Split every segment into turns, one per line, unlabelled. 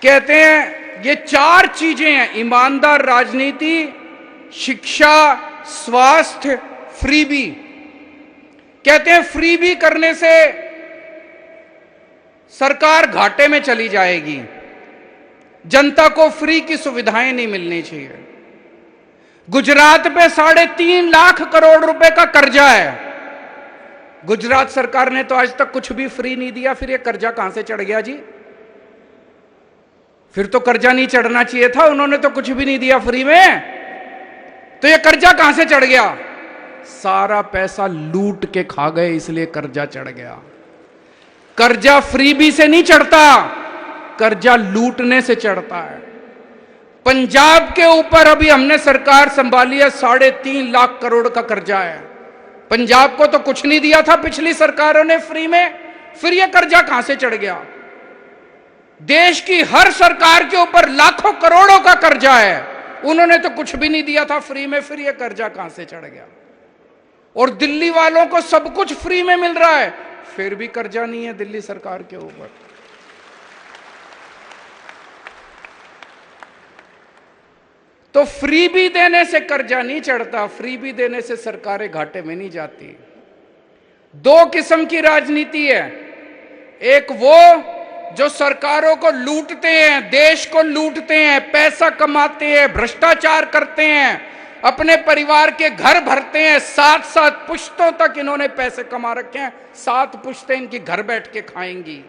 कहते हैं ये चार चीजें हैं, ईमानदार राजनीति, शिक्षा, स्वास्थ्य, फ्रीबी। कहते हैं फ्रीबी करने से सरकार घाटे में चली जाएगी, जनता को फ्री की सुविधाएं नहीं मिलनी चाहिए। गुजरात पे 3.5 लाख करोड़ रुपए का कर्जा है। गुजरात सरकार ने तो आज तक कुछ भी फ्री नहीं दिया, फिर ये कर्जा कहां से चढ़ गया जी? फिर तो कर्जा नहीं चढ़ना चाहिए था, उन्होंने तो कुछ भी नहीं दिया फ्री में, तो ये कर्जा कहां से चढ़ गया? सारा पैसा लूट के खा गए, इसलिए कर्जा चढ़ गया। कर्जा फ्रीबी से नहीं चढ़ता, कर्जा लूटने से चढ़ता है। पंजाब के ऊपर अभी हमने सरकार संभाली है, 3.5 लाख करोड़ का कर्जा है। पंजाब को तो कुछ नहीं दिया था पिछली सरकारों ने फ्री में, फिर यह कर्जा कहां से चढ़ गया? देश की हर सरकार के ऊपर लाखों करोड़ों का कर्जा है, उन्होंने तो कुछ भी नहीं दिया था फ्री में, फिर यह कर्जा कहां से चढ़ गया? और दिल्ली वालों को सब कुछ फ्री में मिल रहा है, फिर भी कर्जा नहीं है दिल्ली सरकार के ऊपर। तो फ्री भी देने से कर्जा नहीं चढ़ता, फ्री भी देने से सरकारें घाटे में नहीं जाती। दो किस्म की राजनीति है, एक वो जो सरकारों को लूटते हैं, देश को लूटते हैं, पैसा कमाते हैं, भ्रष्टाचार करते हैं, अपने परिवार के घर भरते हैं, 7 पुश्तों तक इन्होंने पैसे कमा रखे हैं, 7 पुश्तें इनकी घर बैठ के खाएंगी।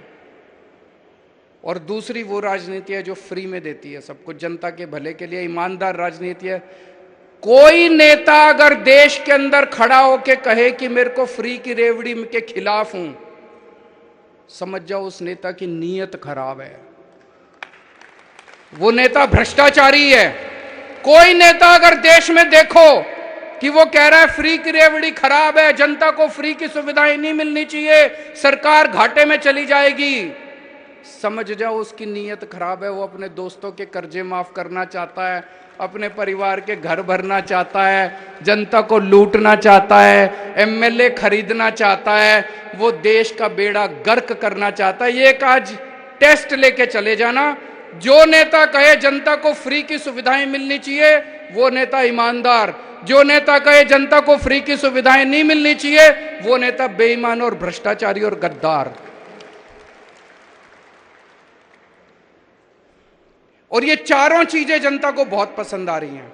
और दूसरी वो राजनीति है जो फ्री में देती है सब कुछ जनता के भले के लिए, ईमानदार राजनीति है। कोई नेता अगर देश के अंदर खड़ा होके कहे कि मेरे को फ्री की रेवड़ी के खिलाफ हूं, समझ जाओ उस नेता की नीयत खराब है, वो नेता भ्रष्टाचारी है। कोई नेता अगर देश में देखो कि वो कह रहा है फ्री की रेवड़ी खराब है, जनता को फ्री की सुविधाएं नहीं मिलनी चाहिए, सरकार घाटे में चली जाएगी, समझ जाओ उसकी नीयत खराब है। वो अपने दोस्तों के कर्जे माफ करना चाहता है, अपने परिवार के घर भरना चाहता है, जनता को लूटना चाहता है, एमएलए खरीदना चाहता है, वो देश का बेड़ा गर्क करना चाहता है। ये एक आज टेस्ट लेके चले जाना, जो नेता कहे जनता को फ्री की सुविधाएं मिलनी चाहिए वो नेता ईमानदार, जो नेता कहे जनता को फ्री की सुविधाएं नहीं मिलनी चाहिए वो नेता बेईमान और भ्रष्टाचारी और गद्दार। और ये चारों चीजें जनता को बहुत पसंद आ रही हैं,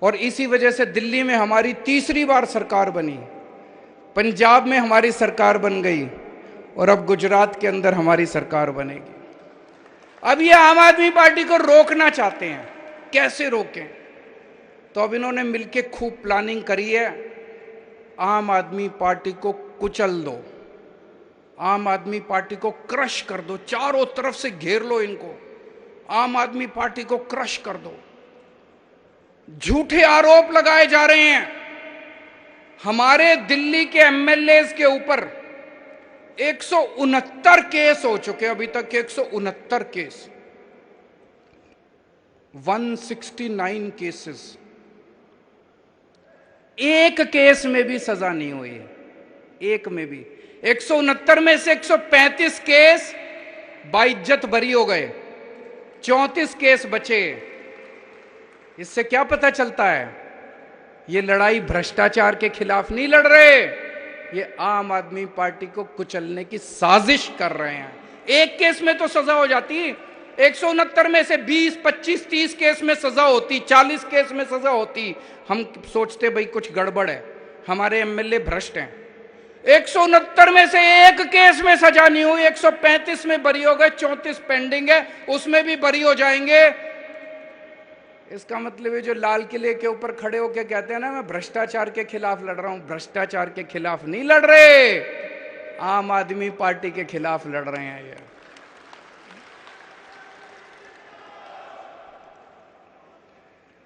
और इसी वजह से दिल्ली में हमारी तीसरी बार सरकार बनी, पंजाब में हमारी सरकार बन गई, और अब गुजरात के अंदर हमारी सरकार बनेगी। अब ये आम आदमी पार्टी को रोकना चाहते हैं, कैसे रोकें? तो अब इन्होंने मिलके खूब प्लानिंग करी है, आम आदमी पार्टी को कुचल दो, आम आदमी पार्टी को क्रश कर दो, चारों तरफ से घेर लो इनको, आम आदमी पार्टी को क्रश कर दो। झूठे आरोप लगाए जा रहे हैं, हमारे दिल्ली के एमएलए के ऊपर 169 केस हो चुके, अभी तक 169 केस, 169 केसेस, एक केस में भी सजा नहीं हुई है, एक में भी। 169 में से 135 केस बाइज्जत बरी हो गए, 34 केस बचे। इससे क्या पता चलता है? ये लड़ाई भ्रष्टाचार के खिलाफ नहीं लड़ रहे, ये आम आदमी पार्टी को कुचलने की साजिश कर रहे हैं। एक केस में तो सजा हो जाती, 169 में से 20, 25, 30 केस में सजा होती, 40 केस में सजा होती, हम सोचते भाई कुछ गड़बड़ है, हमारे एमएलए भ्रष्ट हैं। 169 में से एक केस में सजा नहीं हुई, 135 में बरी हो गए, 34 पेंडिंग है, उसमें भी बरी हो जाएंगे। इसका मतलब है जो लाल किले के ऊपर खड़े होकर कहते हैं ना मैं भ्रष्टाचार के खिलाफ लड़ रहा हूं, भ्रष्टाचार के खिलाफ नहीं लड़ रहे, आम आदमी पार्टी के खिलाफ लड़ रहे हैं। ये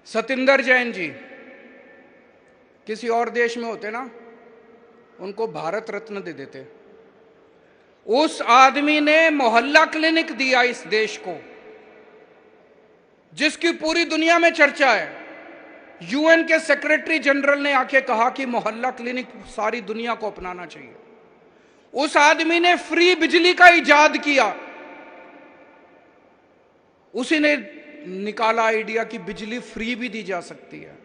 सतिंदर जैन जी किसी और देश में होते ना, उनको भारत रत्न दे देते। उस आदमी ने मोहल्ला क्लिनिक दिया इस देश को, जिसकी पूरी दुनिया में चर्चा है। यूएन के सेक्रेटरी जनरल ने आके कहा कि मोहल्ला क्लिनिक सारी दुनिया को अपनाना चाहिए। उस आदमी ने फ्री बिजली का इजाद किया, उसी ने निकाला आइडिया कि बिजली फ्री भी दी जा सकती है।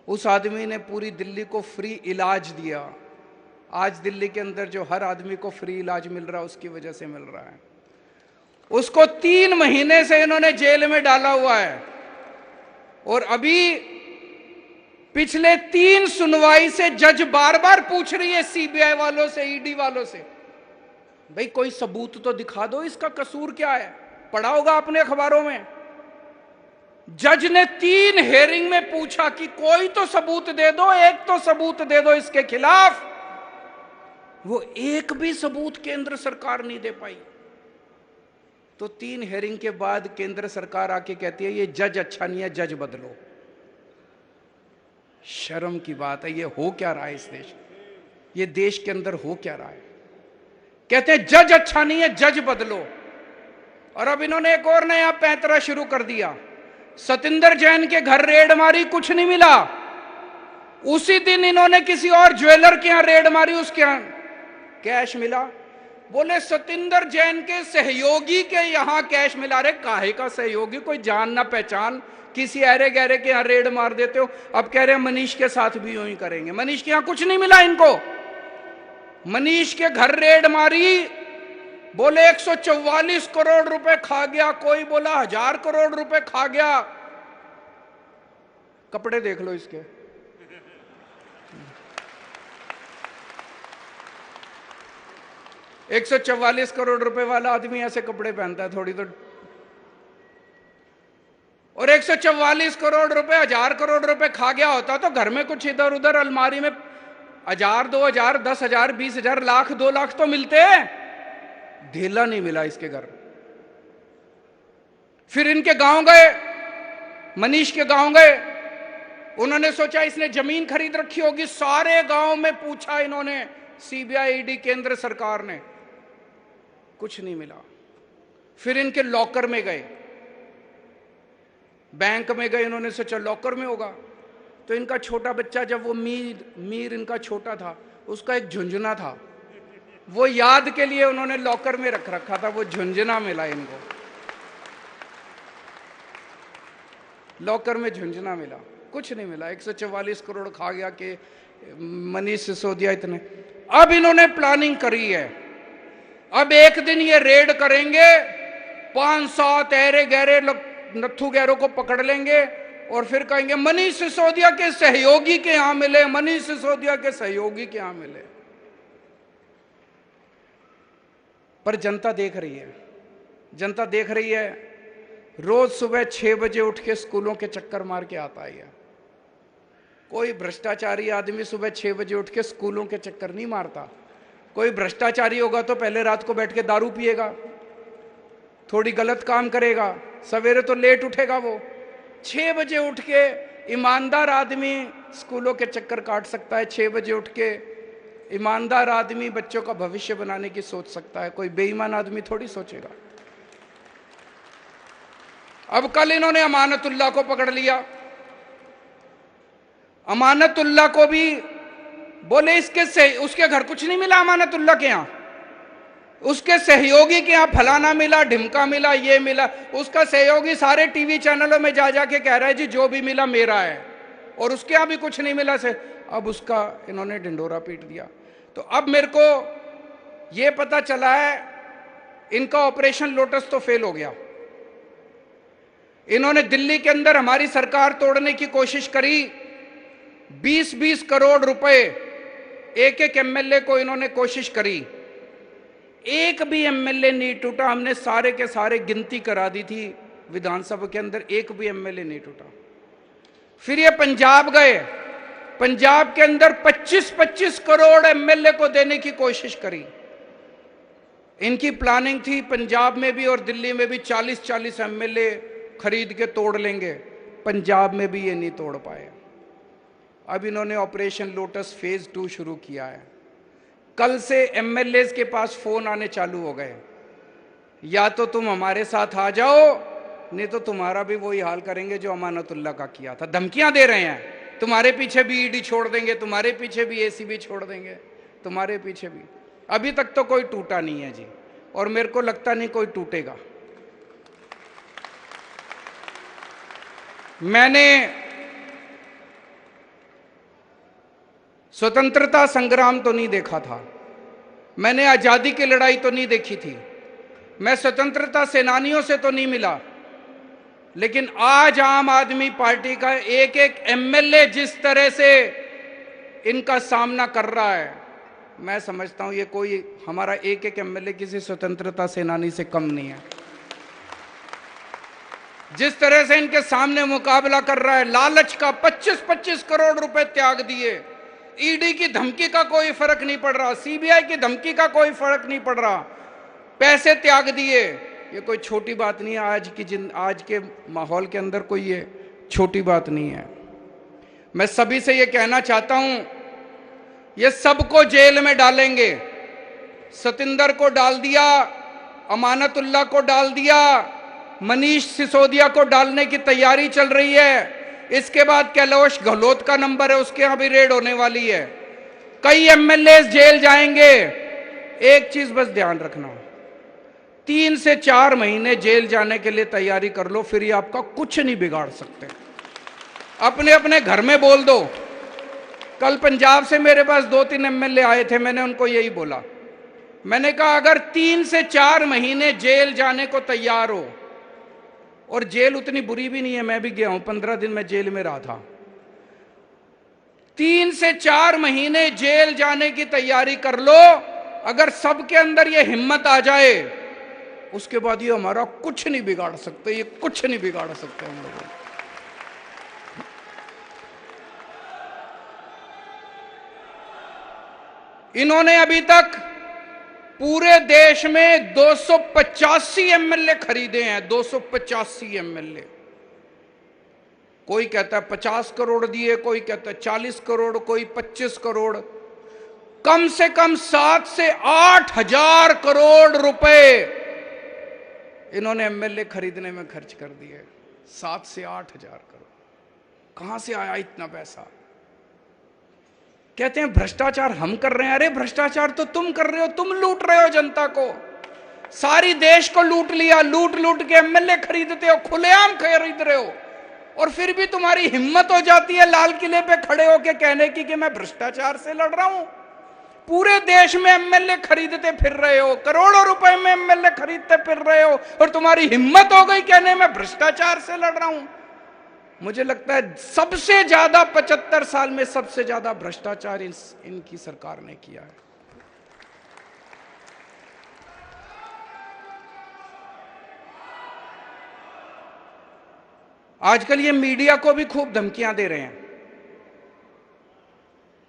उस आदमी ने पूरी दिल्ली को फ्री इलाज दिया। आज दिल्ली के अंदर जो हर आदमी को फ्री इलाज मिल रहा है उसकी वजह से मिल रहा है। उसको 3 महीने से इन्होंने जेल में डाला हुआ है और अभी पिछले 3 सुनवाई से जज बार बार पूछ रही है सीबीआई वालों से, ईडी वालों से, भाई कोई सबूत तो दिखा दो, इसका कसूर क्या है। पढ़ा होगा आपने अखबारों में। जज ने 3 हेयरिंग में पूछा कि कोई तो सबूत दे दो, एक तो सबूत दे दो इसके खिलाफ। वो एक भी सबूत केंद्र सरकार नहीं दे पाई। तो 3 हेयरिंग के बाद केंद्र सरकार आके कहती है ये जज अच्छा नहीं है, जज बदलो। शर्म की बात है। ये हो क्या रहा है इस देश, ये देश के अंदर हो क्या रहा है। कहते हैं जज अच्छा नहीं है, जज बदलो। और अब इन्होंने एक और नया पैंतरा शुरू कर दिया। सतिंदर जैन के घर रेड मारी, कुछ नहीं मिला। उसी दिन इन्होंने किसी और ज्वेलर के यहां रेड मारी, उसके यहां कैश मिला। बोले सतिंदर जैन के सहयोगी के यहां कैश मिला। रे काहे का सहयोगी, कोई जान ना पहचान, किसी अरे गहरे के यहां रेड मार देते हो। अब कह रहे हैं मनीष के साथ भी यूं ही करेंगे। मनीष के यहां कुछ नहीं मिला इनको। मनीष के घर रेड मारी, बोले 144 करोड़ रुपए खा गया, कोई बोला 1000 करोड़ रुपए खा गया। कपड़े देख लो इसके। $144 करोड़ रुपए वाला आदमी ऐसे कपड़े पहनता है थोड़ी तो। और 144 करोड़ रुपए 1000 करोड़ रुपए खा गया होता तो घर में कुछ इधर उधर अलमारी में 1000, 2000, 10,000, 20,000, लाख, 2 लाख तो मिलते हैं। ढेला नहीं मिला इसके घर। फिर इनके गांव गए, मनीष के गांव गए। उन्होंने सोचा इसने जमीन खरीद रखी होगी। सारे गांव में पूछा इन्होंने, सीबीआई, ईडी, केंद्र सरकार ने, कुछ नहीं मिला। फिर इनके लॉकर में गए, बैंक में गए। इन्होंने सोचा लॉकर में होगा। तो इनका छोटा बच्चा, जब वो मीर इनका छोटा था, उसका एक झुंझुना था, वो याद के लिए उन्होंने लॉकर में रख रखा था। वो झुंझुना मिला इनको, लॉकर में झुंझुना मिला, कुछ नहीं मिला। 144 करोड़ खा गया कि मनीष सिसोदिया इतने। अब इन्होंने प्लानिंग करी है, अब एक दिन ये रेड करेंगे, 5-7 ऐरे गहरे नत्थु गहरों को पकड़ लेंगे और फिर कहेंगे मनीष सिसोदिया के सहयोगी के यहां मिले, मनीष सिसोदिया के सहयोगी के यहां मिले। पर जनता देख रही है, जनता देख रही है। रोज सुबह 6 बजे उठ के स्कूलों के चक्कर मार के आता है। कोई भ्रष्टाचारी आदमी सुबह 6 बजे उठ के स्कूलों के चक्कर नहीं मारता। कोई भ्रष्टाचारी होगा तो पहले रात को बैठ के दारू पिएगा, थोड़ी गलत काम करेगा, सवेरे तो लेट उठेगा। वो 6 बजे उठ के ईमानदार आदमी स्कूलों के चक्कर काट सकता है। 6 बजे उठ के ईमानदार आदमी बच्चों का भविष्य बनाने की सोच सकता है। कोई बेईमान आदमी थोड़ी सोचेगा। अब कल इन्होंने अमानतुल्लाह को पकड़ लिया। अमानतुल्लाह को भी बोले उसके घर कुछ नहीं मिला। अमानतुल्लाह के यहां, उसके सहयोगी के यहां फलाना मिला, ढिमका मिला, ये मिला। उसका सहयोगी सारे टीवी चैनलों में जा जाके कह रहा है जी जो भी मिला मेरा है, और उसके यहां भी कुछ नहीं मिला से। अब उसका इन्होंने ढिंडोरा पीट दिया। तो अब मेरे को यह पता चला है इनका ऑपरेशन लोटस तो फेल हो गया। इन्होंने दिल्ली के अंदर हमारी सरकार तोड़ने की कोशिश करी। 20-20 करोड़ रुपए एक एक एमएलए को इन्होंने कोशिश करी, एक भी एमएलए नहीं टूटा। हमने सारे के सारे गिनती करा दी थी विधानसभा के अंदर, एक भी एमएलए नहीं टूटा। फिर ये पंजाब गए, पंजाब के अंदर 25-25 करोड़ एमएलए को देने की कोशिश करी। इनकी प्लानिंग थी पंजाब में भी और दिल्ली में भी 40-40 एमएलए खरीद के तोड़ लेंगे। पंजाब में भी ये नहीं तोड़ पाए। अब इन्होंने ऑपरेशन लोटस फेज 2 शुरू किया है। कल से एमएलए के पास फोन आने चालू हो गए, या तो तुम हमारे साथ आ जाओ, नहीं तो तुम्हारा भी वही हाल करेंगे जो अमानतुल्लाह का किया था। धमकियां दे रहे हैं, तुम्हारे पीछे भी ईडी छोड़ देंगे, तुम्हारे पीछे भी एसीबी छोड़ देंगे, तुम्हारे पीछे भी। अभी तक तो कोई टूटा नहीं है जी, और मेरे को लगता नहीं कोई टूटेगा। मैंने स्वतंत्रता संग्राम तो नहीं देखा था, मैंने आजादी की लड़ाई तो नहीं देखी थी, मैं स्वतंत्रता सेनानियों से तो नहीं मिला, लेकिन आज आम आदमी पार्टी का एक एक एमएलए जिस तरह से इनका सामना कर रहा है, मैं समझता हूं ये कोई हमारा एक एक एमएलए किसी स्वतंत्रता सेनानी से कम नहीं है। जिस तरह से इनके सामने मुकाबला कर रहा है, लालच का 25-25 करोड़ रुपए त्याग दिए, ईडी की धमकी का कोई फर्क नहीं पड़ रहा, सीबीआई की धमकी का कोई फर्क नहीं पड़ रहा, पैसे त्याग दिए। ये कोई छोटी बात नहीं है, आज के माहौल के अंदर कोई ये छोटी बात नहीं है। मैं सभी से ये कहना चाहता हूं, ये सबको जेल में डालेंगे। सतिंदर को डाल दिया, अमानतुल्लाह को डाल दिया, मनीष सिसोदिया को डालने की तैयारी चल रही है। इसके बाद कैलाश गहलोत का नंबर है, उसके यहां भी रेड होने वाली है। कई एमएलए जेल जाएंगे। एक चीज बस ध्यान रखना, 3 से 4 महीने जेल जाने के लिए तैयारी कर लो, फिर ये आपका कुछ नहीं बिगाड़ सकते। अपने अपने घर में बोल दो। कल पंजाब से मेरे पास 2-3 एमएलए आए थे, मैंने उनको यही बोला, मैंने कहा अगर 3 से 4 महीने जेल जाने को तैयार हो, और जेल उतनी बुरी भी नहीं है, मैं भी गया हूं, 15 दिन मैं जेल में रहा था, 3 से 4 महीने जेल जाने की तैयारी कर लो। अगर सबके अंदर ये हिम्मत आ जाए, उसके बाद ये हमारा कुछ नहीं बिगाड़ सकते, ये कुछ नहीं बिगाड़ सकते हम लोग। इन्होंने अभी तक पूरे देश में 285 एमएलए खरीदे हैं, 285 एमएलए। कोई कहता है 50 करोड़ दिए, कोई कहता है 40 करोड़, कोई 25 करोड़। कम से कम 7 से 8 हजार करोड़ रुपए इन्होंने एमएलए खरीदने में खर्च कर दिए। 7 से 8 हजार करोड़ कहां से आया इतना पैसा? कहते हैं भ्रष्टाचार हम कर रहे हैं। अरे भ्रष्टाचार तो तुम कर रहे हो, तुम लूट रहे हो जनता को, सारी देश को लूट लिया, लूट लूट के एमएलए खरीदते हो, खुलेआम खरीद रहे हो, और फिर भी तुम्हारी हिम्मत हो जाती है लाल किले पे खड़े होके कहने की कि मैं भ्रष्टाचार से लड़ रहा हूं। पूरे देश में एमएलए खरीदते फिर रहे हो, करोड़ों रुपए में एमएलए खरीदते फिर रहे हो, और तुम्हारी हिम्मत हो गई कहने में भ्रष्टाचार से लड़ रहा हूं। मुझे लगता है सबसे ज्यादा 75 साल में सबसे ज्यादा भ्रष्टाचार इनकी सरकार ने किया है। आजकल ये मीडिया को भी खूब धमकियां दे रहे हैं।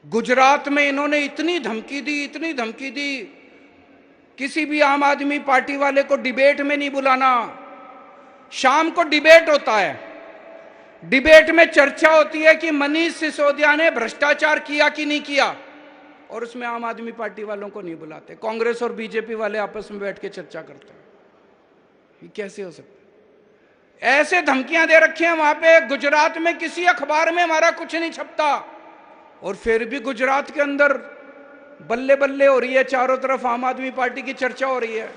गुजरात में इन्होंने इतनी धमकी दी, इतनी धमकी दी, किसी भी आम आदमी पार्टी वाले को डिबेट में नहीं बुलाना। शाम को डिबेट होता है, डिबेट में चर्चा होती है कि मनीष सिसोदिया ने भ्रष्टाचार किया कि नहीं किया, और उसमें आम आदमी पार्टी वालों को नहीं बुलाते। कांग्रेस और बीजेपी वाले आपस में बैठ के चर्चा करते हैं। ये कैसे हो सकता है? ऐसे धमकियां दे रखी हैं वहां पे। गुजरात में किसी अखबार में हमारा कुछ नहीं छपता, और फिर भी गुजरात के अंदर बल्ले बल्ले हो रही है, चारों तरफ आम आदमी पार्टी की चर्चा हो रही है,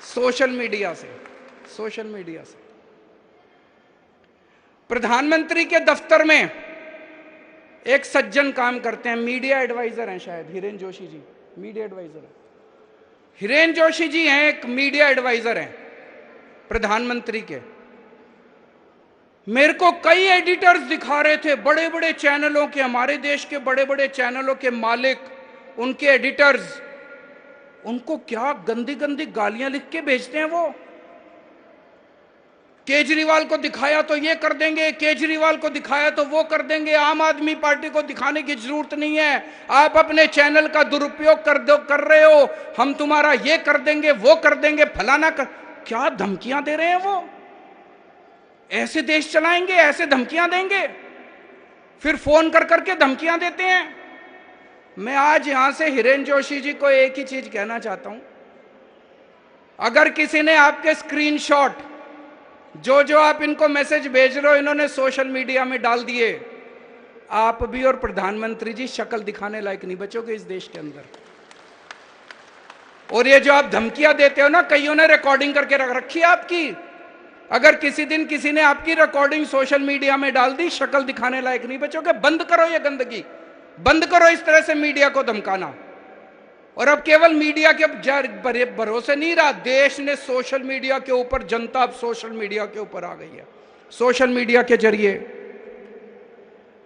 सोशल मीडिया से। सोशल मीडिया से प्रधानमंत्री के दफ्तर में एक सज्जन काम करते हैं, मीडिया एडवाइजर हैं शायद, हिरेन जोशी जी मीडिया एडवाइजर है। हिरेन जोशी जी हैं, एक मीडिया एडवाइजर हैं प्रधानमंत्री के। मेरे को कई एडिटर्स दिखा रहे थे, बड़े बड़े चैनलों के, हमारे देश के बड़े बड़े चैनलों के मालिक, उनके एडिटर्स, उनको क्या गंदी गंदी गालियां लिख के भेजते हैं वो। केजरीवाल को दिखाया तो ये कर देंगे, केजरीवाल को दिखाया तो वो कर देंगे। आम आदमी पार्टी को दिखाने की जरूरत नहीं है, आप अपने चैनल का दुरुपयोग कर रहे हो, हम तुम्हारा ये कर देंगे, वो कर देंगे, फलाना कर। क्या धमकियां दे रहे हैं वो? ऐसे देश चलाएंगे? ऐसे धमकियां देंगे? फिर फोन कर करके धमकियां देते हैं। मैं आज यहां से हिरेन जोशी जी को एक ही चीज कहना चाहता हूं, अगर किसी ने आपके स्क्रीनशॉट जो जो आप इनको मैसेज भेज रहे हो इन्होंने सोशल मीडिया में डाल दिए, आप भी और प्रधानमंत्री जी शक्ल दिखाने लायक नहीं बचोगे इस देश के अंदर। और ये जो आप धमकियां देते हो ना, कईयों ने रिकॉर्डिंग करके रख रखी है आपकी, अगर किसी दिन किसी ने आपकी रिकॉर्डिंग सोशल मीडिया में डाल दी, शक्ल दिखाने लायक नहीं बचोगे। बंद करो ये गंदगी, बंद करो इस तरह से मीडिया को धमकाना। और अब केवल मीडिया के भरोसे नहीं रहा, देश ने सोशल मीडिया के ऊपर, जनता अब सोशल मीडिया के ऊपर आ गई है। सोशल मीडिया के जरिए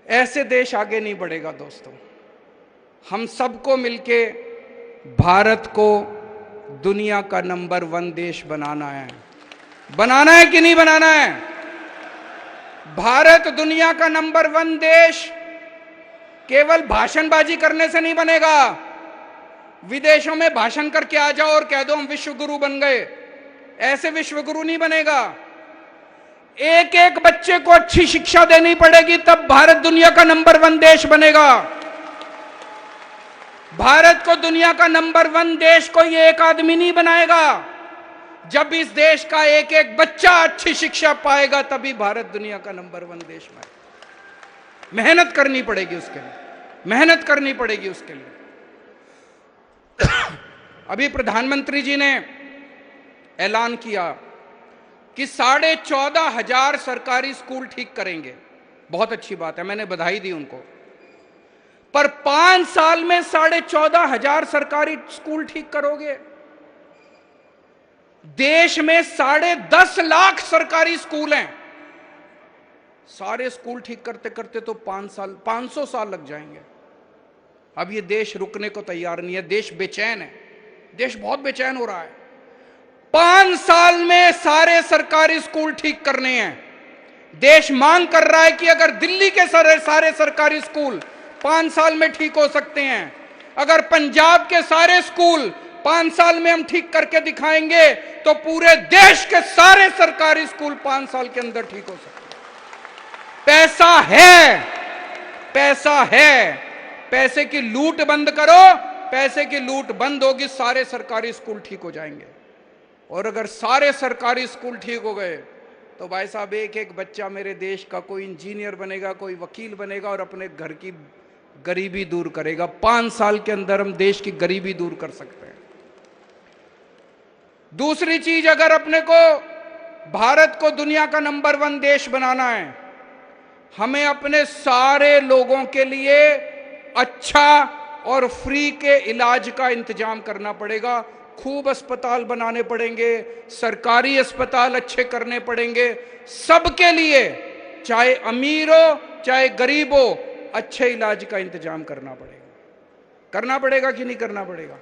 ऐसे देश आगे नहीं बढ़ेगा दोस्तों। हम सबको मिलके भारत को दुनिया का नंबर 1 देश बनाना है। बनाना है कि नहीं बनाना है? भारत दुनिया का नंबर 1 देश केवल भाषणबाजी करने से नहीं बनेगा। विदेशों में भाषण करके आ जाओ और कह दो हम विश्व गुरु बन गए, ऐसे विश्व गुरु नहीं बनेगा। एक एक बच्चे को अच्छी शिक्षा देनी पड़ेगी, तब भारत दुनिया का नंबर 1 देश बनेगा। भारत को दुनिया का नंबर 1 देश कोई एक आदमी नहीं बनाएगा। जब इस देश का एक एक बच्चा अच्छी शिक्षा पाएगा, तभी भारत दुनिया का नंबर 1 देश बनेगा। मेहनत करनी पड़ेगी उसके लिए, मेहनत करनी पड़ेगी उसके लिए। अभी प्रधानमंत्री जी ने ऐलान किया कि 14,500 सरकारी स्कूल ठीक करेंगे। बहुत अच्छी बात है, मैंने बधाई दी उनको। पर 5 साल में 14,500 सरकारी स्कूल ठीक करोगे? देश में 10.5 लाख सरकारी स्कूल हैं। सारे स्कूल ठीक करते करते तो 500 साल लग जाएंगे। अब ये देश रुकने को तैयार नहीं है, देश बेचैन है, देश बहुत बेचैन हो रहा है। 5 साल में सारे सरकारी स्कूल ठीक करने हैं। देश मांग कर रहा है कि अगर दिल्ली के सारे सरकारी स्कूल 5 साल में ठीक हो सकते हैं, अगर पंजाब के सारे स्कूल 5 साल में हम ठीक करके दिखाएंगे, तो पूरे देश के सारे सरकारी स्कूल 5 साल के अंदर ठीक हो सकते हैं। पैसा है, पैसा है। पैसे की लूट बंद करो, पैसे की लूट बंद होगी, सारे सरकारी स्कूल ठीक हो जाएंगे। और अगर सारे सरकारी स्कूल ठीक हो गए, तो भाई साहब एक एक बच्चा मेरे देश का कोई इंजीनियर बनेगा, कोई वकील बनेगा और अपने घर की गरीबी दूर करेगा। 5 साल के अंदर हम देश की गरीबी दूर कर सकते हैं। दूसरी चीज, अगर अपने को भारत को दुनिया का नंबर 1 देश बनाना है, हमें अपने सारे लोगों के लिए अच्छा और फ्री के इलाज का इंतजाम करना पड़ेगा। खूब अस्पताल बनाने पड़ेंगे, सरकारी अस्पताल अच्छे करने पड़ेंगे सबके लिए, चाहे अमीर हो चाहे गरीब हो, अच्छे इलाज का इंतजाम करना पड़ेगा। करना पड़ेगा कि नहीं करना पड़ेगा?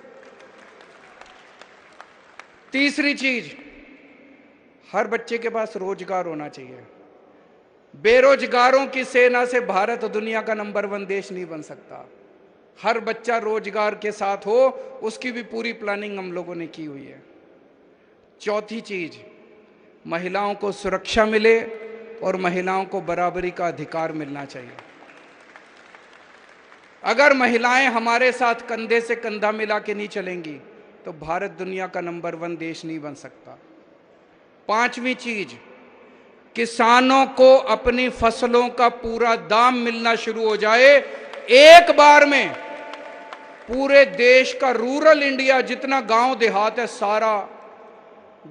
तीसरी चीज, हर बच्चे के पास रोजगार होना चाहिए। बेरोजगारों की सेना से भारत दुनिया का नंबर 1 देश नहीं बन सकता। हर बच्चा रोजगार के साथ हो, उसकी भी पूरी प्लानिंग हम लोगों ने की हुई है। चौथी चीज, महिलाओं को सुरक्षा मिले और महिलाओं को बराबरी का अधिकार मिलना चाहिए। अगर महिलाएं हमारे साथ कंधे से कंधा मिला के नहीं चलेंगी, तो भारत दुनिया का नंबर 1 देश नहीं बन सकता। 5वीं चीज, किसानों को अपनी फसलों का पूरा दाम मिलना शुरू हो जाए। एक बार में पूरे देश का, रूरल इंडिया जितना गांव देहात है, सारा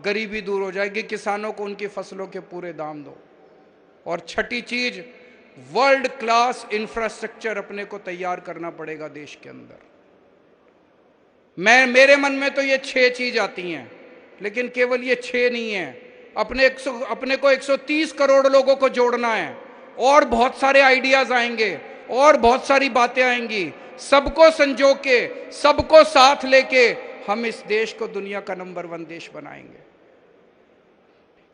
गरीबी दूर हो जाएगी। किसानों को उनकी फसलों के पूरे दाम दो। और छठी चीज, वर्ल्ड क्लास इंफ्रास्ट्रक्चर अपने को तैयार करना पड़ेगा देश के अंदर। मेरे मन में तो ये 6 चीज आती हैं, लेकिन केवल ये 6 नहीं है। अपने को 130 करोड़ लोगों को जोड़ना है, और बहुत सारे आइडियाज आएंगे और बहुत सारी बातें आएंगी। सबको संजो के, सबको साथ लेके हम इस देश को दुनिया का नंबर 1 देश बनाएंगे।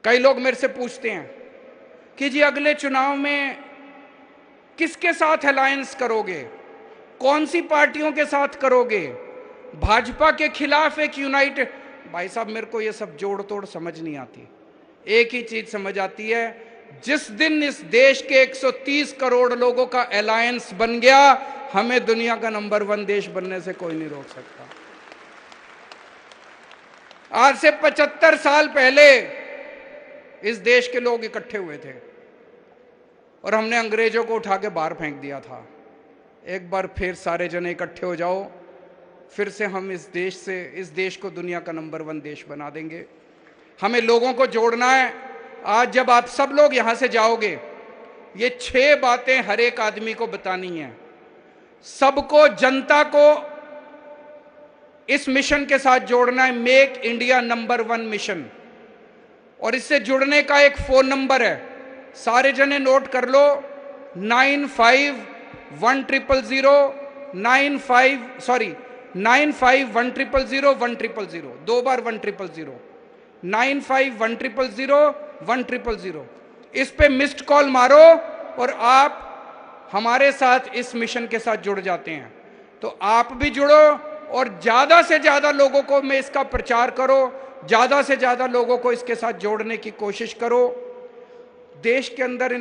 कई लोग मेरे से पूछते हैं कि जी अगले चुनाव में किसके साथ अलायंस करोगे, कौन सी पार्टियों के साथ करोगे, भाजपा के खिलाफ एक यूनाइटेड। भाई साहब, मेरे को ये सब जोड़ तोड़ समझ नहीं आती। एक ही चीज समझ आती है, जिस दिन इस देश के 130 करोड़ लोगों का अलायंस बन गया, हमें दुनिया का नंबर 1 देश बनने से कोई नहीं रोक सकता। आज से 75 साल पहले इस देश के लोग इकट्ठे हुए थे और हमने अंग्रेजों को उठा के बाहर फेंक दिया था। एक बार फिर सारे जने इकट्ठे हो जाओ, फिर से हम इस देश को दुनिया का नंबर 1 देश बना देंगे। हमें लोगों को जोड़ना है, आज जब आप सब लोग यहां से जाओगे, ये 6 बातें हर एक आदमी को बतानी है। सबको, जनता को इस मिशन के साथ जोड़ना है, मेक इंडिया नंबर 1 मिशन। और इससे जुड़ने का एक फोन नंबर है, सारे जने नोट कर लो, 95100100, 2 बार 1000, 95100100। इस पे मिस्ड कॉल मारो और आप हमारे साथ इस मिशन के साथ जुड़ जाते हैं। तो आप भी जुड़ो और ज्यादा से ज्यादा लोगों को में इसका प्रचार करो, ज्यादा से ज्यादा लोगों को इसके साथ जोड़ने की कोशिश करो। देश के अंदर इन